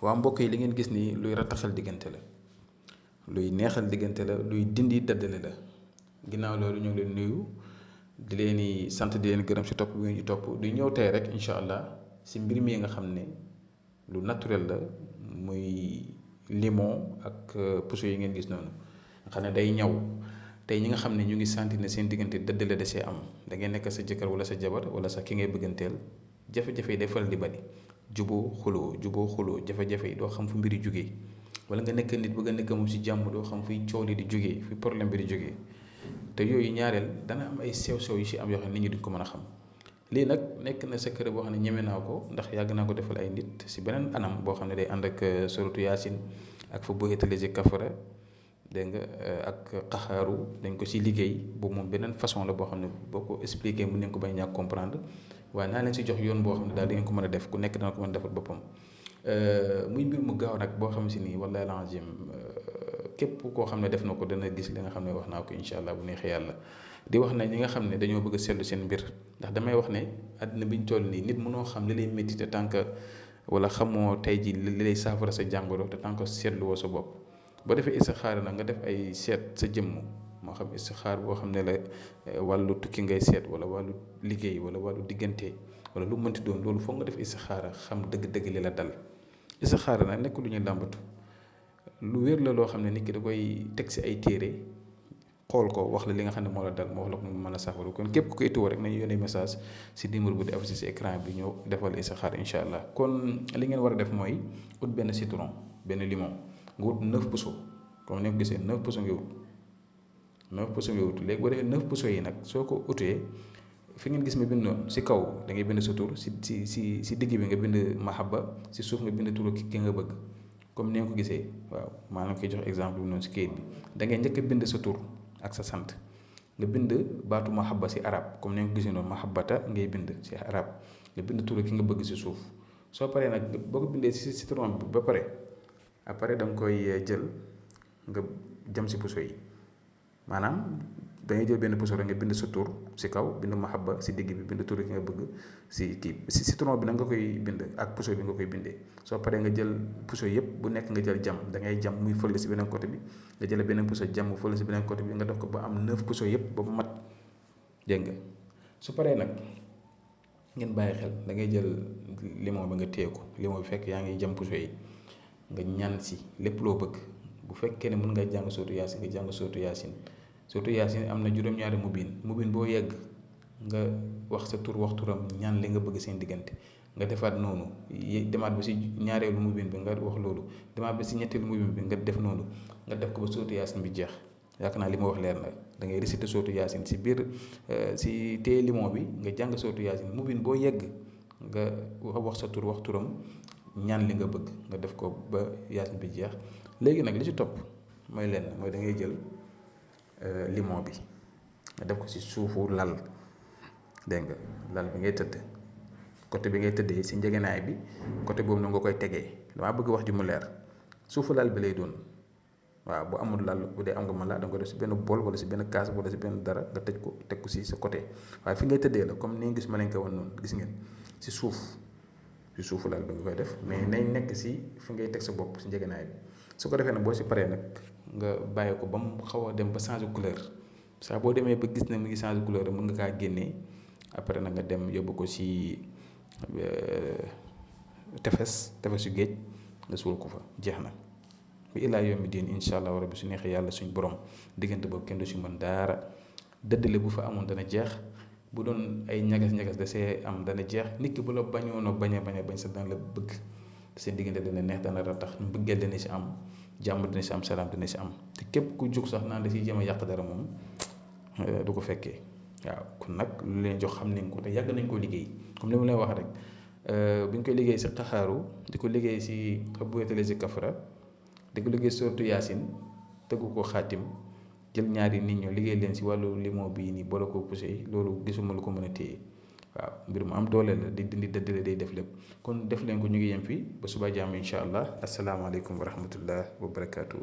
waa mbokk yi li ngeen gis nii luy rattaxal diggante la luy neexal diggante la luy dindi daddale la ginnaaw loolu ñu ngi leen nuyu di leen di sant di leen gërëm si topp bi ngeen di topp di ñëw tey rek incha allah si mbir mi nga xam ne lu naturel la muy limon ak puso yi ngeen gis noonu nga xam ne day ñaw tey ñi nga xam ne ñu ngi sentir ne seen diggante dëddale da see am da ngay nekk sa jëkkër wala sa jabar wala sa ki ngay bëgganteel jafe-jafe yi day faral di bari juboo xuloo jafe-jafe yi doo xam fu mbiri jógee wala nga nekk nit bëgg a nekk moom si jàmm doo xam fuy coow li di jógee fi problème bi di jógee te yooyu ñaareel dana am ay sew-sew yu si am yoo xam ne nit ñi duñ ko mën a xam lii nag nekk na secret boo xam ne ñeme naa ko ndax yàgg naa ko defal ay nit si beneen anam boo xam ne day ànd ak suratu yaasin ak fa boo utilisé kafara dégg nga ak xaxaaru dañ ko si liggéey boobu moom beneen façon la boo xam ne boo ko expliqué mun nañ ko bañ ñàkk comprendre waaye naa leen si jox yoon boo xam ne daal di ngeen ko mën a def ku nekk dana ko mën a defal boppam muy mbir mu gaaw nag boo xam si nii wallahi alazim képp koo xam ne def na ko dana gis li nga xam ne wax naa ko incha allah bu neexee yàlla di wax ne ñi nga xam ne dañoo bëgg a seetlu seen mbir ndax damay wax ne àddina bi ñu toll nii nit mënoo xam li lay métti te tant que wala xamoo tey ji li lay saafara sa jàngoro te tant que seetlu woo sa bopp boo defee istixaara nag nga def ay seet sa jëmm moo xam istixaar boo xam ne la wàllu tukki ngay seet wala wàllu liggéey wala wàllu diggante wala lu mënti doon loolu foog nga def istixaara xam dëgg-dëgg li la dal istixaara nag nekk lu ñuy làmbatu lu wér la loo xam ne nit ki da koy teg si ay téere xool ko wax la li nga xam ne moo la dal moo wax la ko mu mën a saafara kon képp ku koy tuwoo rek nañu yónnee message si numéro bu di affiché si écran bi ñëw defal istixaara incha allah kon li ngeen war a def mooy ut benn citron benn limon nga wut 9 puso comme ni nga ko gisee 9 puso nga wut 9 puso nga wut léegi boo defee 9 puso yi nag soo ko utee fi ngeen gis ma bind noonu si kaw da ngay bind sa tur si digg bi nga bind mahabba si suuf nga bind turu ki nga bëgg comme ni nga ko gisee waaw maanaam koy jox exemple bi noonu si kayit bi da ngay njëkk a bind sa tur ak sa sant nga bind baatu mahabba si arab comme ni nga ko gisee noonu mahabbata ngay bind si arab nga bind turu ki nga bëgg si suuf soo paree nag boo ko bindee si citron bi ba pare après da nga koy jël nga jëm si puso yi maanaam da ngay jël benn puso rek nga bind sa tur si kaw bind mahabba si digg bi bind tur ki nga bëgg si kii si citron bi na nga koy bind ak puso bi nga koy bindee soo paree nga jël puso yëpp bu nekk nga jël jam da ngay jam muy fële si beneen côté bi nga jël beneen puso jam mu fële si beneen côté bi nga def ko ba am 9 puso yëpp ba mu mat dégg nga su paree nag ngeen bàyyi xel da ngay jël limon bi nga téye ko limon bi fekk yaa ngi jam puso yi nga ñaan si lépp loo bëgg bu fekkee ne mën nga jàng sootu yaasin nga jàng sootu yaasin surtout yaasin am na juróom-ñaari mubin boo yegg nga wax sa tur wax turam ñaan li nga bëgg seen diggante nga defaat noonu demaat ba si ñaareelu mubin bi nga wax loolu demaat ba si ñetteelu mubin bi nga def noonu nga def ko ba sootu yaasin bi jeex yaakaar naa li ma wax leer na da ngay réciter sootu yaasin si biir si téye limon bi nga jàng sootu yaasin mubin boo yegg nga wax sa tur wax turam ñaan li nga bëgg nga def ko ba yaasin bi jeex léegi nag li ci topp mooy lenn mooy da ngay jël limon bi nga def ko si suufu lal dégg nga lal bi ngay tëdd côté bi ngay tëddee si njëgënaay bi côté boobu na nga koy tegee damaa bëgg wax ji mu leer suufu lal bi lay doon waaw bu amul lal bu dee am nga mën laa da nga ko def si benn bool wala si benn kaas wala si benn dara nga tëj ko teg ko si sa côté waaye fi ngay tëddee la comme ni nga gis ma leen ko wan noonu gis ngeen si suufu lal bi nga koy def mais nañ nekk si fi ngay teg sa bopp si njëgënaay bi su ko defee nag boo si paree nag nga bàyyi ko ba mu xaw a dem ba changer couleur saa boo demee ba gis ne mu ngi changer couleur mën nga kaa génnee après nag nga dem yóbbu ko si tefesu géej nga suul ko fa jeex na bi illaa yawmi diin incha allah rabbi su neexee yàlla suñ borom diggante boobu kenn du si mën daara dëddale bu fa amoon dana jeex bu doon ay ñagas-ñagas da see am dana jeex nit ki bu la bañoon a bañ sax dana la bëgg seen diggante dana neex dana ratax mbëggeel dana si am jàmm dina si am salaam dina si am te képp ku jug sax naan da siy jéem a yàq dara moom du ko fekkee waaw kon nag lu leen jox xam nañ ko te yàgg nañ koo liggéey comme li mu leen wax rek bu ñu koy liggéey si taxaaru di ko liggéey si xabuwetale si kafara di ko liggéey sortu yaasin tëggu ko xaatim jël ñaari nit ñoo liggéey leen si wàllu limon bii nii boole ko poussé loolu gisuma lu ko mën a téye waaw mbir mu am doole la di dindi dëddale day def lépp kon def leen ko ñu ngi yem fii ba suba jàmm incha allah asalaamaaleykum wa rahmatullah wa barakaatu.